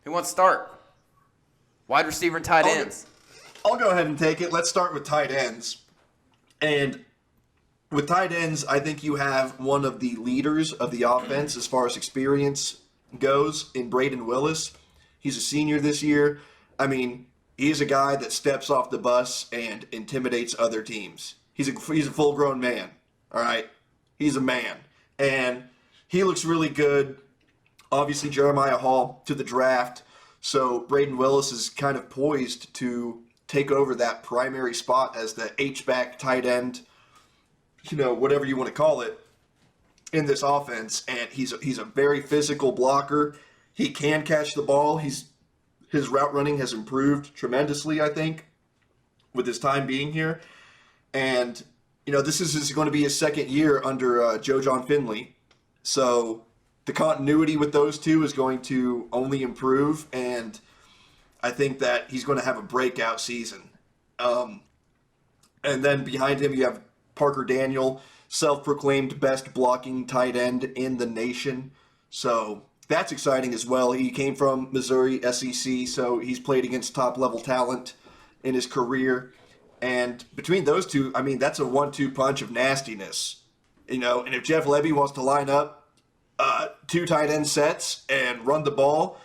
Who wants to start? Wide receiver and tight ends. I'll go ahead and take it. Let's start with tight ends. And with tight ends, I think you have one of the leaders of the offense as far as experience goes in Braden Willis. He's a senior this year. I mean, he's a guy that steps off the bus and intimidates other teams. He's a full-grown man, all right? He's a man. And he looks really good. Obviously, Jeremiah Hall to the draft. So Braden Willis is kind of poised to take over that primary spot as the H-back tight end, whatever you want to call it, in this offense. And he's a very physical blocker. He can catch the ball. His route running has improved tremendously, I think, with his time being here. And, this is going to be his second year under Joe John Finley. So the continuity with those two is going to only improve, and I think that he's going to have a breakout season. And then behind him, you have Parker Daniel, self-proclaimed best blocking tight end in the nation. So that's exciting as well. He came from Missouri SEC, so he's played against top-level talent in his career. And between those two, I mean, that's a 1-2 punch of nastiness. And if Jeff Lebby wants to line up two tight end sets and run the ball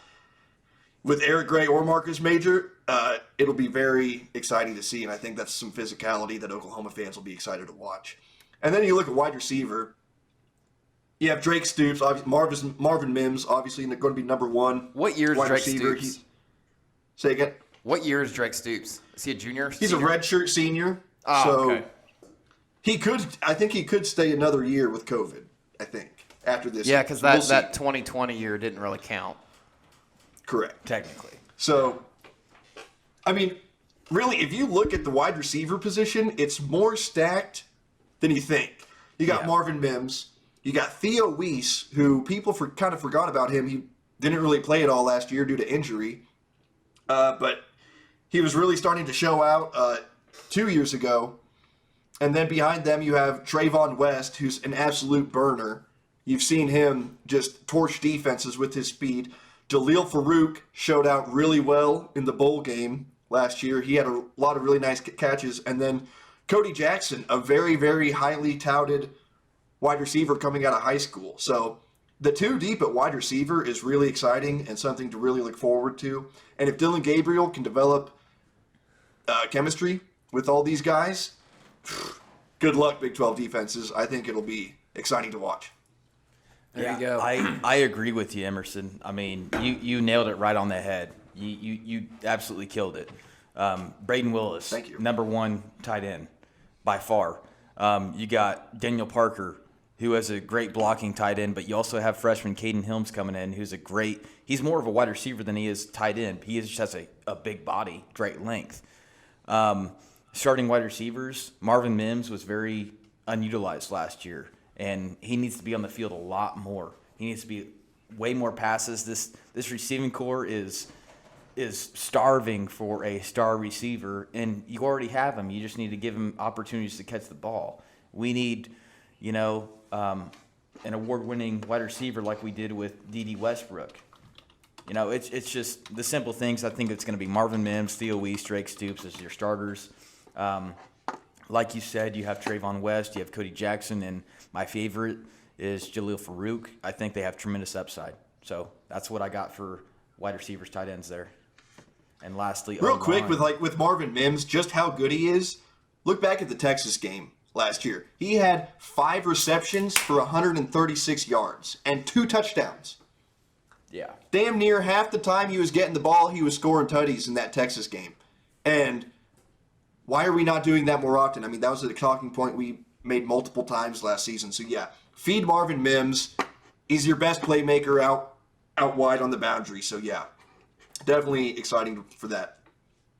with Eric Gray or Marcus Major, it'll be very exciting to see, and I think that's some physicality that Oklahoma fans will be excited to watch. And then you look at wide receiver. You have Drake Stoops, Marvin Mims, obviously going to be number one. What year is wide Drake receiver. Stoops? Say again? What year is Drake Stoops? Is he a junior? He's a redshirt senior. Oh, so okay. I think he could stay another year with COVID, I think, after this. Yeah, because that 2020 year didn't really count. Correct. Technically. So, I mean, really, if you look at the wide receiver position, it's more stacked than you think. You got Marvin Mims. You got Theo Weiss, who people kind of forgot about him. He didn't really play at all last year due to injury. But he was really starting to show out 2 years ago. And then behind them, you have Trayvon West, who's an absolute burner. You've seen him just torch defenses with his speed. Jaleel Farouk showed out really well in the bowl game last year. He had a lot of really nice catches. And then Cody Jackson, a very, very highly touted wide receiver coming out of high school. So the two deep at wide receiver is really exciting and something to really look forward to. And if Dylan Gabriel can develop chemistry with all these guys, good luck, Big 12 defenses. I think it'll be exciting to watch. There you go. I agree with you, Emerson. I mean, you nailed it right on the head. You absolutely killed it. Braden Willis, thank you. Number one tight end by far. You got Daniel Parker, who has a great blocking tight end, but you also have freshman Caden Hills coming in, who's he's more of a wide receiver than he is tight end. He just has a big body, great length. Starting wide receivers, Marvin Mims was very unutilized last year, and he needs to be on the field a lot more. He needs to be way more passes. This receiving core is starving for a star receiver, and you already have him. You just need to give him opportunities to catch the ball. We need, an award-winning wide receiver like we did with D.D. Westbrook. It's just the simple things. I think it's going to be Marvin Mims, Theo Weiss, Drake Stoops as your starters. Like you said, you have Trayvon West, you have Cody Jackson, and my favorite is Jaleel Farouk. I think they have tremendous upside. So that's what I got for wide receivers, tight ends there. And lastly, real quick with Marvin Mims, just how good he is. Look back at the Texas game last year. He had 5 receptions for 136 yards and 2 touchdowns. Yeah. Damn near half the time he was getting the ball, he was scoring tutties in that Texas game. And why are we not doing that more often? I mean, that was a talking point we made multiple times last season. So, yeah, feed Marvin Mims. He's your best playmaker out wide on the boundary. So, yeah, definitely exciting for that.